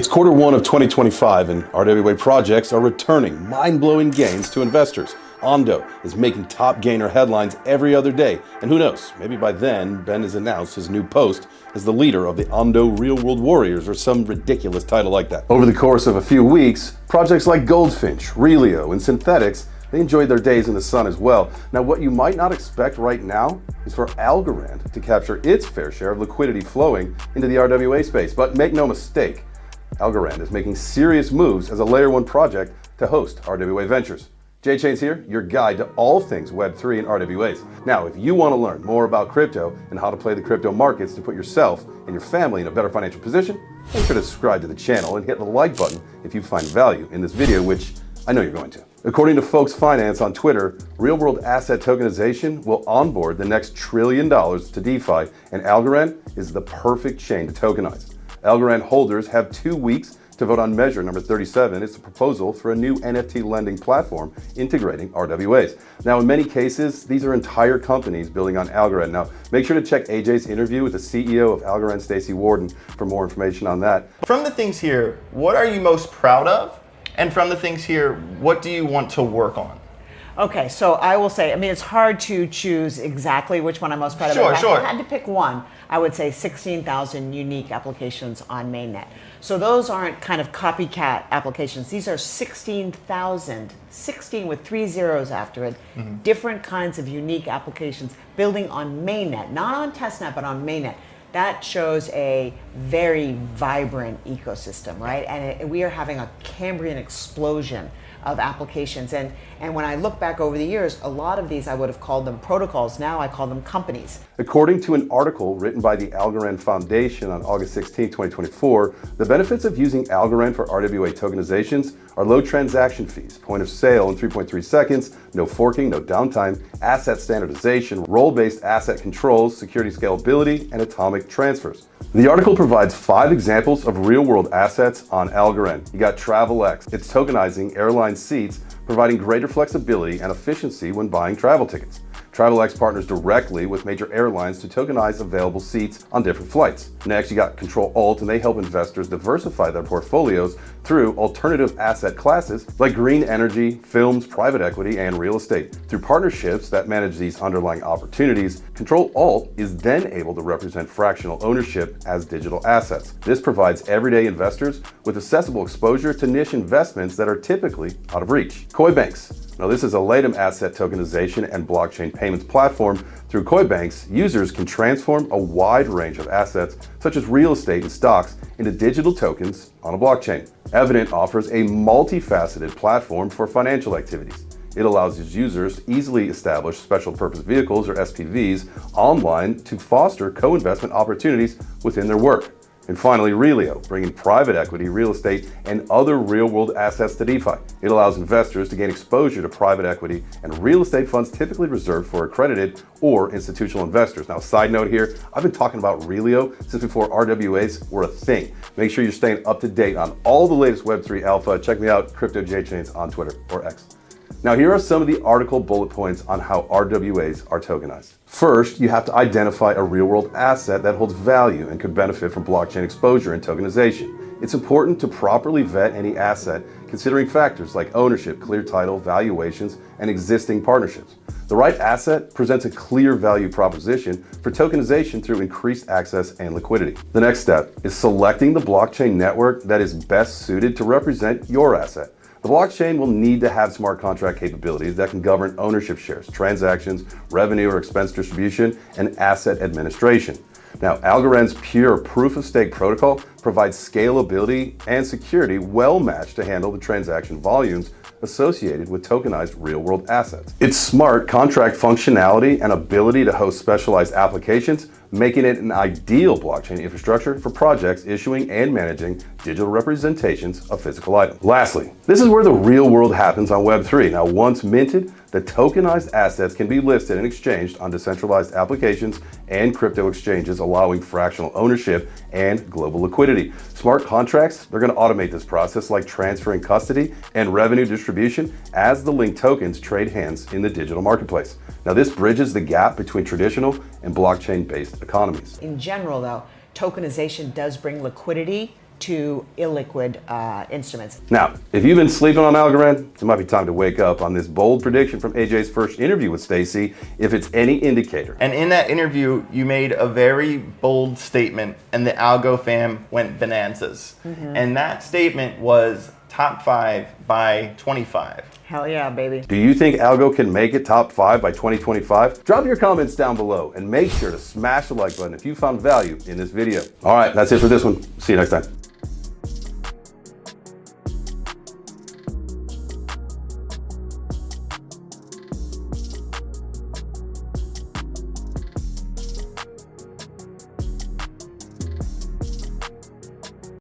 It's Q1 of 2025 and RWA projects are returning mind-blowing gains to investors. ONDO is making top gainer headlines every other day, and who knows, maybe by then Ben has announced his new post as the leader of the ONDO Real World Warriors or some ridiculous title like that. Over the course of a few weeks, projects like Goldfinch, Relio, and Synthetics, they enjoyed their days in the sun as well. Now, what you might not expect right now is for Algorand to capture its fair share of liquidity flowing into the RWA space. But make no mistake, Algorand is making serious moves as a Layer 1 project to host RWA Ventures. J-Chain's here, your guide to all things Web3 and RWAs. Now, if you want to learn more about crypto and how to play the crypto markets to put yourself and your family in a better financial position, make sure to subscribe to the channel and hit the like button if you find value in this video, which I know you're going to. According to Folks Finance on Twitter, real-world asset tokenization will onboard the next $1 trillion to DeFi, and Algorand is the perfect chain to tokenize. Algorand holders have 2 weeks to vote on measure number 37. It's a proposal for a new NFT lending platform integrating RWAs. Now, in many cases, these are entire companies building on Algorand. Now, make sure to check AJ's interview with the CEO of Algorand, Stacey Warden, for more information on that. From the things here, what are you most proud of? And from the things here, what do you want to work on? Okay, so I will say, I mean, it's hard to choose exactly which one I'm most proud of. If I had to pick one, I would say 16,000 unique applications on mainnet. So those aren't kind of copycat applications. These are 16,000, 16 with 3 zeros after it, different kinds of unique applications building on mainnet, not on testnet, but on mainnet. That shows a very vibrant ecosystem, right? And we are having a Cambrian explosion of applications. And when I look back over the years, a lot of these I would have called them protocols. Now I call them companies. According to an article written by the Algorand Foundation on August 16, 2024, the benefits of using Algorand for RWA tokenizations are low transaction fees, point of sale in 3.3 seconds, no forking, no downtime, asset standardization, role-based asset controls, security scalability, and atomic transfers. The article provides 5 examples of real-world assets on Algorand. You got TravelX. It's tokenizing airline seats, providing greater flexibility and efficiency when buying travel tickets. TravelX partners directly with major airlines to tokenize available seats on different flights. Next, you got Control Alt, and they help investors diversify their portfolios through alternative asset classes like green energy, films, private equity, and real estate. Through partnerships that manage these underlying opportunities, Control Alt is then able to represent fractional ownership as digital assets. This provides everyday investors with accessible exposure to niche investments that are typically out of reach. Coinbanks. Now, this is a Latem asset tokenization and blockchain payments platform. Through Coinbanks, users can transform a wide range of assets, such as real estate and stocks, into digital tokens on a blockchain. Evident offers a multifaceted platform for financial activities. It allows its users to easily establish special purpose vehicles or SPVs online to foster co-investment opportunities within their work. And finally, Relio, bringing private equity, real estate, and other real-world assets to DeFi. It allows investors to gain exposure to private equity and real estate funds typically reserved for accredited or institutional investors. Now, side note here, I've been talking about Relio since before RWAs were a thing. Make sure you're staying up to date on all the latest Web3 alpha. Check me out, Crypto J-Chains on Twitter or X. Now, here are some of the article bullet points on how RWAs are tokenized. First, you have to identify a real-world asset that holds value and could benefit from blockchain exposure and tokenization. It's important to properly vet any asset, considering factors like ownership, clear title, valuations, and existing partnerships. The right asset presents a clear value proposition for tokenization through increased access and liquidity. The next step is selecting the blockchain network that is best suited to represent your asset. The blockchain will need to have smart contract capabilities that can govern ownership shares, transactions, revenue or expense distribution, and asset administration. Now, Algorand's pure proof-of-stake protocol provides scalability and security well matched to handle the transaction volumes associated with tokenized real-world assets. Its smart contract functionality and ability to host specialized applications, making it an ideal blockchain infrastructure for projects issuing and managing digital representations of physical items. Lastly, this is where the real world happens on Web3. Now, once minted, the tokenized assets can be listed and exchanged on decentralized applications and crypto exchanges, allowing fractional ownership and global liquidity. Smart contracts, they're going to automate this process, like transferring custody and revenue distribution as the linked tokens trade hands in the digital marketplace. Now, this bridges the gap between traditional and blockchain-based economies. In general, though, tokenization does bring liquidity to illiquid instruments. Now, if you've been sleeping on Algorand, it might be time to wake up on this bold prediction from AJ's first interview with Stacy, if it's any indicator. And in that interview, you made a very bold statement, and the Algo fam went bonanzas. And that statement was top 5 by 25. Hell yeah, baby. Do you think Algo can make it top 5 by 2025? Drop your comments down below and make sure to smash the like button if you found value in this video. All right, that's it for this one. See you next time.